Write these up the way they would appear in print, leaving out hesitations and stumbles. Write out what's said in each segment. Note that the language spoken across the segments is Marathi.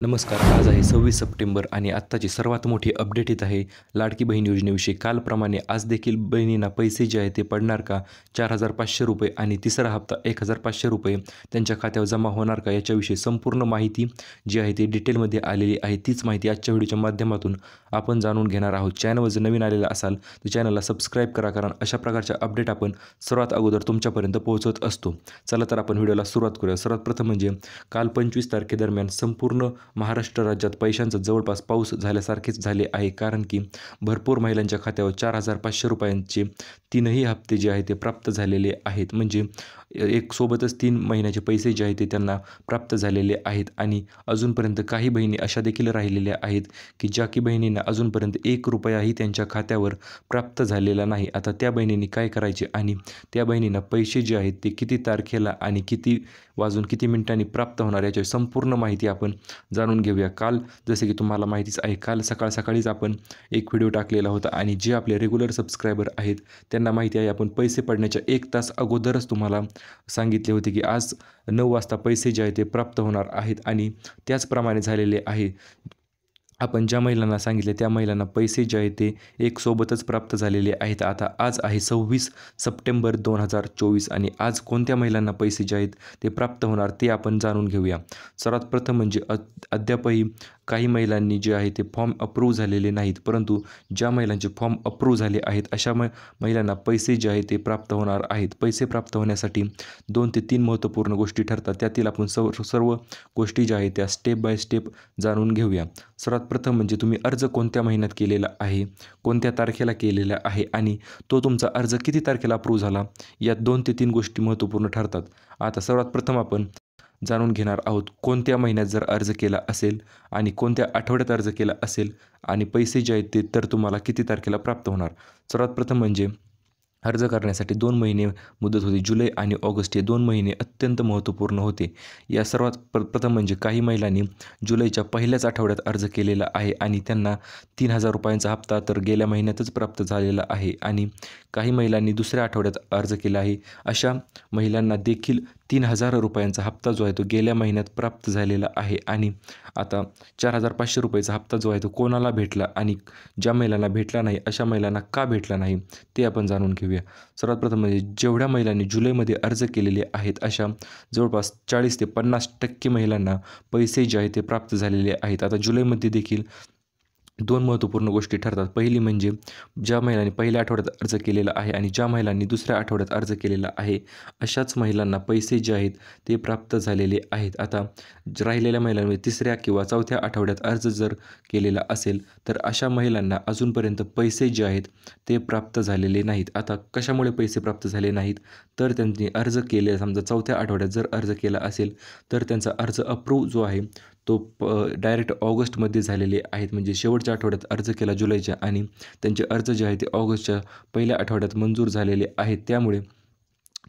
नमस्कार. आज आहे 26 सप्टेंबर आणि आत्ताची सर्वात मोठी अपडेट येत आहे लाडकी बहीण योजनेविषयी. कालप्रमाणे आज देखील बहिणींना पैसे जे आहे ते पडणार का? ₹4,500 आणि तिसरा हप्ता ₹1,500 त्यांच्या खात्यावर जमा होणार का? याच्याविषयी संपूर्ण माहिती जी आहे ती डिटेलमध्ये आलेली आहे. तीच माहिती आजच्या व्हिडिओच्या माध्यमातून आपण जाणून घेणार आहोत. चॅनलवर जर नवीन आलेला असाल तर चॅनलला सबस्क्राईब करा, कारण अशा प्रकारच्या अपडेट आपण सर्वात अगोदर तुमच्यापर्यंत पोहोचवत असतो. चला तर आपण व्हिडिओला सुरुवात करूया. सर्वात प्रथम म्हणजे काल 25 तारखेदरम्यान संपूर्ण महाराष्ट्र राज्यात पैशांचा जवळपास पाऊस झाल्यासारखेच झाले आहे, कारण की भरपूर महिलांच्या खात्यावर ₹4,500 तीनही हप्ते जे आहेत ते प्राप्त झालेले आहेत. म्हणजे एक सोबतच 3 महिन्याचे पैसे जे आहेत ते त्यांना प्राप्त झालेले आहेत. आणि अजूनपर्यंत काही बहिणी अशा देखील राहिलेल्या आहेत की ज्या की बहिणींना अजूनपर्यंत ₹1ही त्यांच्या खात्यावर प्राप्त झालेला नाही. आता त्या बहिणींनी काय करायचे आणि त्या बहिणींना पैसे जे आहेत ते किती तारखेला आणि किती वाजून किती मिनिटांनी प्राप्त होणार याची संपूर्ण माहिती आपण जाणून घेऊया. काल जसे की तुम्हाला माहितीच आहे, काल सकाळीच आपण एक व्हिडिओ टाकलेला होता आणि जे आपले रेग्युलर सबस्क्रायबर आहेत त्यांना माहिती आहे, आपण पैसे पडण्याच्या 1 तास अगोदरच तुम्हाला सांगितले होते की आज 9 वाजता पैसे जे आहेत ते प्राप्त होणार आहेत आणि त्याचप्रमाणे झालेले आहे. आपण ज्या महिलांना सांगितले त्या महिलांना पैसे जे आहेत ते एक सोबतच प्राप्त झालेले आहेत. आता आज आहे 26 सप्टेंबर 2024 आणि आज कोणत्या महिलांना पैसे जे आहेत ते प्राप्त होणार ते आपण जाणून घेऊया. सर्वात प्रथम म्हणजे अद्यापही काही महिलांनी जे आहे ते फॉर्म अप्रूव्ह झालेले नाहीत, परंतु ज्या महिलांचे फॉर्म अप्रूव्ह झाले आहेत अशा महिलांना पैसे जे आहेत ते प्राप्त होणार आहेत. पैसे प्राप्त होण्यासाठी 2 ते 3 महत्त्वपूर्ण गोष्टी ठरतात. त्यातील आपण सर्व गोष्टी ज्या आहेत त्या स्टेप बाय स्टेप जाणून घेऊया. सर्वात प्रथम म्हणजे तुम्ही अर्ज कोणत्या महिन्यात केलेला आहे, कोणत्या तारखेला केलेला आहे आणि तो तुमचा अर्ज किती तारखेला अप्रूव्ह झाला, या 2 ते 3 गोष्टी महत्त्वपूर्ण ठरतात. आता सर्वात प्रथम आपण जाणून घेणार आहोत कोणत्या महिन्यात जर अर्ज केला असेल आणि कोणत्या आठवड्यात अर्ज केला असेल आणि पैसे जे आहेत ते तर तुम्हाला किती तारखेला प्राप्त होणार. सर्वात प्रथम म्हणजे अर्ज करण्यासाठी 2 महिने मुदत होती. जुलै आणि ऑगस्ट हे 2 महिने अत्यंत महत्त्वपूर्ण होते. या सर्वात प्रथम म्हणजे काही महिलांनी जुलैच्या पहिल्याच आठवड्यात अर्ज केलेला आहे आणि त्यांना ₹3,000 हप्ता तर गेल्या महिन्यातच प्राप्त झालेला आहे आणि काही महिलांनी दुसऱ्या आठवड्यात अर्ज केला आहे. अशा महिलांना देखील ₹3,000 हप्ता जो आहे तो गेल्या महिन्यात प्राप्त झालेला आहे. आणि आता ₹4,500 हप्ता जो आहे तो कोणाला भेटला आणि ज्या महिलांना भेटला नाही अशा महिलांना का भेटला नाही ते आपण जाणून घेऊया. सर्वात प्रथम म्हणजे जेवढ्या महिलांनी जुलैमध्ये अर्ज केलेले आहेत अशा जवळपास 40 ते 50% महिलांना पैसे जे आहेत ते प्राप्त झालेले आहेत. आता जुलैमध्ये देखील 2 महत्त्वपूर्ण गोष्टी ठरतात. पहिली म्हणजे ज्या महिलांनी पहिल्या आठवड्यात अर्ज केलेला आहे आणि ज्या महिलांनी दुसऱ्या आठवड्यात अर्ज केलेला आहे अशाच महिलांना पैसे जे आहेत ते प्राप्त झालेले आहेत. आता राहिलेल्या महिलांमध्ये तिसऱ्या किंवा चौथ्या आठवड्यात अर्ज जर केलेला असेल तर अशा महिलांना अजूनपर्यंत पैसे जे आहेत ते प्राप्त झालेले नाहीत. आता कशामुळे पैसे प्राप्त झाले नाहीत, तर त्यांनी अर्ज केले, समजा चौथ्या आठवड्यात जर अर्ज केला असेल तर त्यांचा अर्ज अप्रूव्ह जो आहे तो डायरेक्ट ऑगस्टमध्ये झालेले आहेत. म्हणजे शेवटच्या आठवड्यात अर्ज केला जुलैच्या आणि त्यांचे अर्ज जे आहे ते ऑगस्टच्या पहिल्या आठवड्यात मंजूर झालेले आहेत. त्यामुळे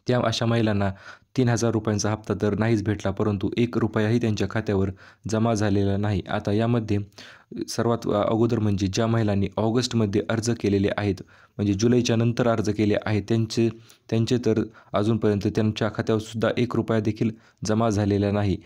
त्या अशा महिलांना ₹3,000 हप्ता तर नाहीच भेटला, परंतु ₹1ही त्यांच्या खात्यावर जमा झालेला नाही. आता यामध्ये सर्वात अगोदर म्हणजे ज्या महिलांनी ऑगस्टमध्ये अर्ज केलेले आहेत, म्हणजे जुलैच्या नंतर अर्ज केले आहेत त्यांचे तर अजूनपर्यंत त्यांच्या खात्यावर सुद्धा ₹1 देखील जमा झालेला नाही.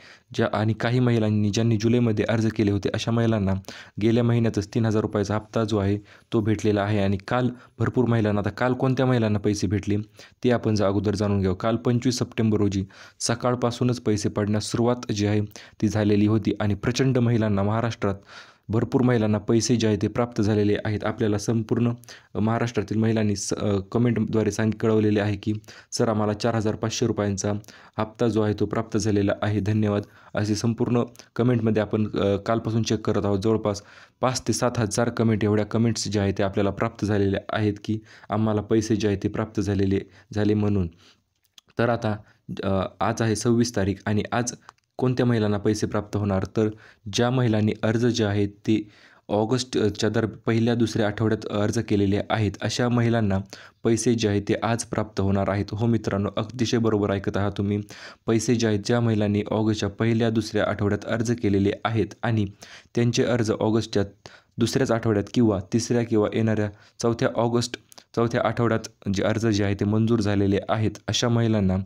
आणि काही महिलांनी ज्यांनी जुलैमध्ये अर्ज केले होते अशा महिलांना गेल्या महिन्यातच ₹3,000 हप्ता जो आहे तो भेटलेला आहे. आणि काल भरपूर महिलांना, आता काल कोणत्या महिलांना पैसे भेटले ते आपण अगोदर जाणून घेऊ. काल 25 सप्टेंबर रोजी सकाळपासूनच पैसे पडण्यास सुरुवात जी आहे ती झालेली होती आणि प्रचंड महिलांना महाराष्ट्रात भरपूर महिलांना पैसे जे आहेत ते प्राप्त झालेले आहेत. आपल्याला संपूर्ण महाराष्ट्रातील महिलांनी कमेंटद्वारे कळवलेले आहे की सर आम्हाला ₹4,500 हप्ता जो आहे तो प्राप्त झालेला आहे, धन्यवाद, असे संपूर्ण कमेंटमध्ये आपण कालपासून चेक करत आहोत. जवळपास 5,000 ते 7,000 एवढ्या कमेंट्स ज्या आहेत ते आपल्याला प्राप्त झालेल्या आहेत की आम्हाला पैसे जे आहेत ते प्राप्त झाले म्हणून. तर आता आज आहे 26 तारीख आणि आज कोणत्या महिलांना पैसे प्राप्त होणार, तर ज्या महिलांनी अर्ज जे आहेत ते ऑगस्टच्या पहिल्या दुसऱ्या आठवड्यात अर्ज केलेले आहेत अशा महिलांना पैसे जे आहेत ते आज प्राप्त होणार आहेत. हो मित्रांनो, अतिशय बरोबर ऐकत आहात तुम्ही. पैसे जे आहेत ज्या महिलांनी ऑगस्टच्या पहिल्या दुसऱ्या आठवड्यात अर्ज केलेले आहेत आणि त्यांचे अर्ज ऑगस्टच्या दुसऱ्याच आठवड्यात किंवा तिसऱ्या किंवा येणाऱ्या चौथ्या ऑगस्ट चौथ्या आठवड्यात जे अर्ज जे आहे ते मंजूर झालेले आहेत अशा महिलांना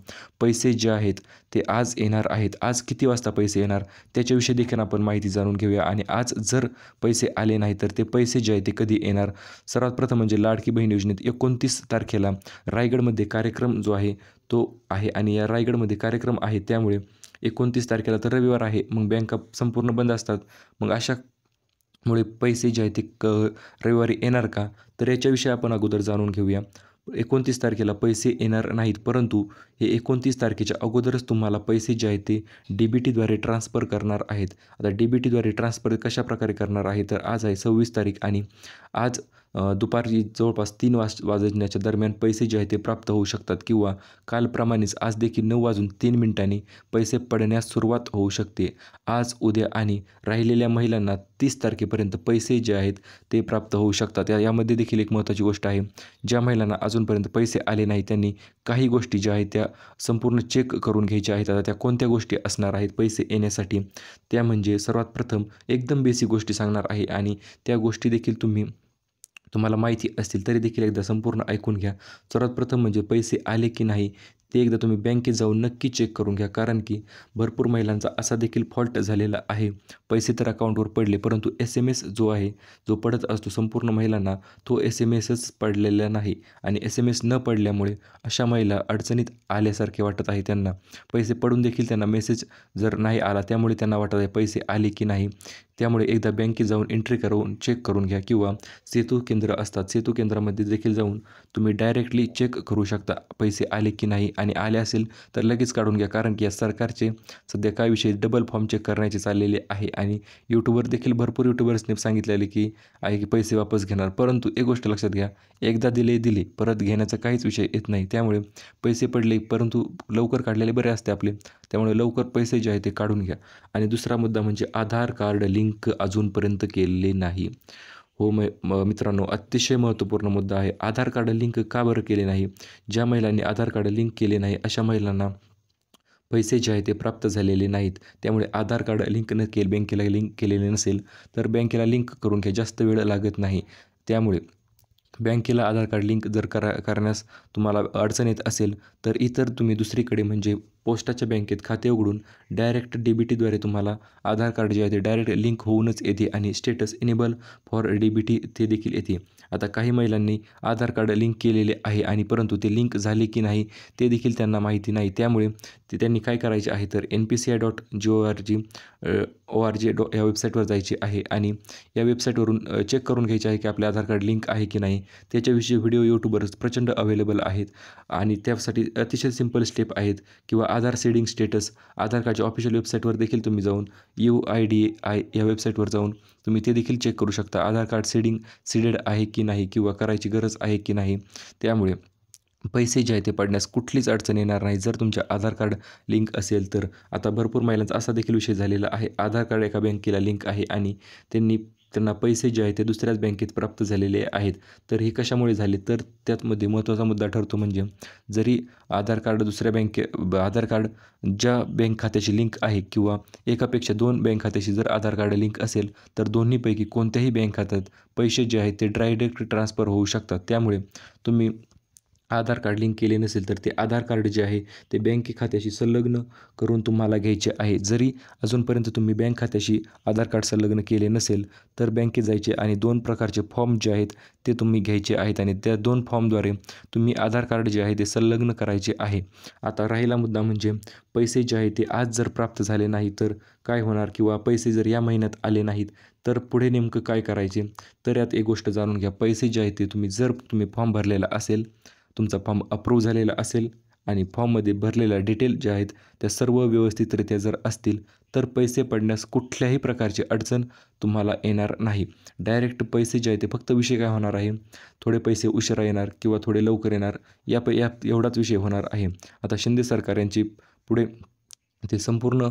पैसे जे आहेत ते आज येणार आहेत. आज किती वाजता पैसे येणार त्याच्याविषयी देखील आपण माहिती जाणून घेऊया. आणि आज जर पैसे आले नाही तर ते पैसे जे आहेत ते कधी येणार. सर्वात प्रथम म्हणजे लाडकी बहीण योजनेत 29 तारखेला रायगडमध्ये कार्यक्रम जो आहे तो आहे आणि या रायगडमध्ये कार्यक्रम आहे त्यामुळे 29 तारखेला तर रविवार आहे, मग बँका संपूर्ण बंद असतात. मग अशामुळे पैसे जे आहेत ते रविवारी येणार का, तर याच्याविषयी आपण अगोदर जाणून घेऊया. 29 तारखेला पैसे येणार नाहीत, परंतु हे 29 तारखेच्या अगोदरच तुम्हाला पैसे जे आहेत ते DBTद्वारे ट्रान्सफर करणार आहेत. आता DBTद्वारे ट्रान्सफर कशाप्रकारे करणार आहे, तर आज आहे 26 तारीख आणि आज दुपारी जवळपास 3 वाजण्याच्या दरम्यान पैसे जे आहेत ते प्राप्त होऊ शकतात किंवा कालप्रमाणेच आज देखील 9:03 पैसे पडण्यास सुरुवात होऊ शकते. आज, उद्या आणि राहिलेल्या महिलांना 30 तारखेपर्यंत पैसे जे आहेत ते प्राप्त होऊ शकतात. यामध्ये देखील एक महत्त्वाची गोष्ट आहे, ज्या महिलांना अजूनपर्यंत पैसे आले नाही त्यांनी काही गोष्टी ज्या आहेत त्या संपूर्ण चेक करून घ्यायच्या आहेत. आता त्या कोणत्या गोष्टी असणार आहेत पैसे येण्यासाठी, त्या म्हणजे सर्वात प्रथम एकदम बेसिक गोष्टी सांगणार आहे आणि त्या गोष्टी देखील तुम्हाला माहिती असतील तरी देखील एकदा संपूर्ण ऐकून घ्या. सर्वात प्रथम म्हणजे पैसे आले की नाही ते एकदा तुम्ही बँकेत जाऊन नक्की चेक करून घ्या, कारण की भरपूर महिलांचा असा देखील फॉल्ट झालेला आहे. पैसे तर अकाउंटवर पडले, परंतु SMS जो आहे जो पडत असतो संपूर्ण महिलांना तो SMSच पडलेला नाही आणि SMS न पडल्यामुळे अशा महिला अडचणीत आल्यासारखे वाटत आहे. त्यांना पैसे पडून देखील त्यांना मेसेज जर नाही आला त्यामुळे त्यांना वाटत आहे पैसे आले की नाही. त्यामुळे एकदा बँकेत जाऊन एंट्री करून चेक करून घ्या किंवा सेतू केंद्र असतात, सेतू केंद्रामध्ये देखील जाऊन तुम्ही डायरेक्टली चेक करू शकता पैसे आले की नाही आणि आले असेल तर लगेच काढून घ्या, कारण की या सरकारचे सध्या काय विषय डबल फॉर्म चेक करण्याचे चाललेले आहे आणि यूट्यूबवर देखील भरपूर यूट्यूबर्सने सांगितलेले की आहे की पैसे वापस घेणार. परंतु एक गोष्ट लक्षात घ्या, एकदा दिले परत घेण्याचा काहीच विषय येत नाही. त्यामुळे पैसे पडले परंतु लवकर काढलेले बरे असते आपले, त्यामुळे लवकर पैसे जे आहे ते काढून घ्या. आणि दुसरा मुद्दा म्हणजे आधार कार्ड लिंक अजूनपर्यंत केलेले नाही. हो मित्रांनो, अतिशय महत्त्वपूर्ण मुद्दा आहे. आधार कार्ड लिंक का बरं केले नाही? ज्या महिलांनी आधार कार्ड लिंक केले नाही अशा महिलांना पैसे जे आहे ते प्राप्त झालेले नाहीत. त्यामुळे आधार कार्ड लिंक न बँकेला लिंक केलेले नसेल तर बँकेला लिंक करून घ्या, जास्त वेळ लागत नाही. त्यामुळे बँकेला आधार कार्ड लिंक जर करण्यास तुम्हाला अडचण येत असेल तर इतर तुम्ही दुसरीकडे म्हणजे पोस्टाच्या बँकेत खाते उघडून डायरेक्ट DBTद्वारे तुम्हाला आधार कार्ड जे आहे ते डायरेक्ट लिंक होऊनच येते आणि स्टेटस इनेबल फॉर DBT ते देखील येते. आता काही महिलांनी आधार कार्ड लिंक केलेले आहे आणि परंतु ते लिंक झाले की नाही ते देखील त्यांना माहिती नाही. त्यामुळे त्यांनी काय करायचे आहे तर NPCI.gov.org या वेबसाईटवर जायचे आहे आणि या वेबसाईटवरून चेक करून घ्यायचे आहे की आपले आधार कार्ड लिंक आहे की नाही. त्याच्याविषयी व्हिडिओ यूट्यूबवरच प्रचंड अवेलेबल आहेत आणि त्यासाठी अतिशय सिंपल स्टेप आहेत. किंवा आधार सीडिंग स्टेटस आधार कार्डच्या ऑफिशियल वेबसाईटवर देखील तुम्ही जाऊन UIDAI या वेबसाईटवर जाऊन तुम्ही ते देखील चेक करू शकता आधार कार्ड सीडेड आहे की नाही किंवा करायची गरज आहे की नाही. त्यामुळे पैसे जे आहे ते पडण्यास कुठलीच अडचण येणार नाही जर तुमच्या आधार कार्ड लिंक असेल तर. आता भरपूर महिलांचा असा देखील विषय झालेला आहे, आधार कार्ड एका बँकेला लिंक आहे आणि त्यांना पैसे जे आहेत ते दुसऱ्याच बँकेत प्राप्त झालेले आहेत. तर हे कशामुळे झाले, तर त्यामध्ये महत्त्वाचा मुद्दा ठरतो म्हणजे जरी आधार कार्ड आधार कार्ड ज्या बँक खात्याशी लिंक आहे किंवा एकापेक्षा 2 बँक खात्याशी जर आधार कार्ड लिंक असेल तर दोन्हीपैकी कोणत्याही बँक खात्यात पैसे जे आहेत ते डायरेक्ट ट्रान्सफर होऊ शकतात. त्यामुळे तुम्ही आधार कार्ड लिंक केले नसेल तर ते आधार कार्ड जे आहे ते बँक खात्याशी संलग्न करून तुम्हाला घ्यायचे आहे. जरी अजूनपर्यंत तुम्ही बँक खात्याशी आधार कार्ड संलग्न केले नसेल तर बँकेत जायचे आणि 2 प्रकारचे फॉर्म जे आहेत ते तुम्ही घ्यायचे आहेत आणि त्या 2 फॉर्मद्वारे तुम्ही आधार कार्ड जे आहे ते संलग्न करायचे आहे. आता राहिला मुद्दा म्हणजे पैसे जे आहे ते आज जर प्राप्त झाले नाही तर काय होणार किंवा पैसे जर या महिन्यात आले नाहीत तर पुढे नेमकं काय करायचे, तर यात एक गोष्ट जाणून घ्या. पैसे जे आहेत ते जर तुम्ही फॉर्म भरलेला असेल, तुमचा फॉर्म अप्रूव्ह झालेला असेल आणि फॉर्ममध्ये भरलेल्या डिटेल ज्या आहेत त्या सर्व व्यवस्थितरित्या जर असतील तर पैसे पडण्यास कुठल्याही प्रकारची अडचण तुम्हाला येणार नाही. डायरेक्ट पैसे जे आहेत ते फक्त विषय काय होणार आहे, थोडे पैसे उशिरा येणार किंवा थोडे लवकर येणार यात एवढाच विषय होणार आहे. आता शिंदे सरकार यांची पुढे ते संपूर्ण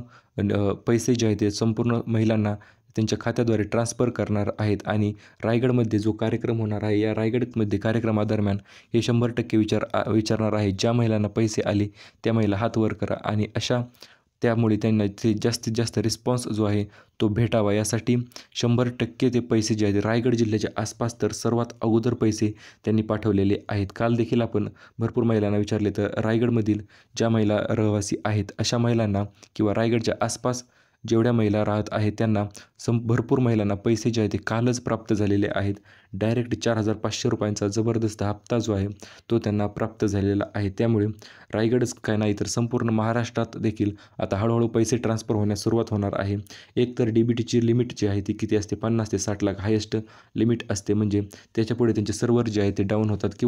पैसे जे आहेत ते संपूर्ण महिलांना त्यांच्या खात्याद्वारे ट्रान्सफर करणार आहेत आणि रायगडमध्ये जो कार्यक्रम होणार आहे या रायगडमध्ये कार्यक्रमादरम्यान हे 100% विचारणार आहे. ज्या महिलांना पैसे आले त्या महिला हात वर करा आणि अशा त्यामुळे त्यांना ते जास्तीत जास्त रिस्पॉन्स जो आहे तो भेटावा यासाठी 100% ते पैसे जे आहेत रायगड जिल्ह्याच्या आसपास तर सर्वात अगोदर पैसे त्यांनी पाठवलेले आहेत. काल देखील आपण भरपूर महिलांना विचारले तर रायगडमधील ज्या महिला रहिवासी आहेत अशा महिलांना किंवा रायगडच्या आसपास जेवढ्या महिला राहत आहेत त्यांना भरपूर महिलांना पैसे जे आहेत ते कालच प्राप्त झालेले आहेत. डायरेक्ट 4,500 रुपयांचा जबरदस्त हप्ता जो आहे तो त्यांना प्राप्त झालेला आहे. त्यामुळे रायगडच काय नाही तर संपूर्ण महाराष्ट्रात देखील आता हळूहळू पैसे ट्रान्सफर होण्यास सुरुवात होणार आहे. एक तर DBTची लिमिट जी आहे ती किती असते 50 ते 60 लाख हायेस्ट लिमिट असते, म्हणजे त्याच्यापुढे त्यांचे सर्व्हर जे आहे ते डाऊन होतात किंवा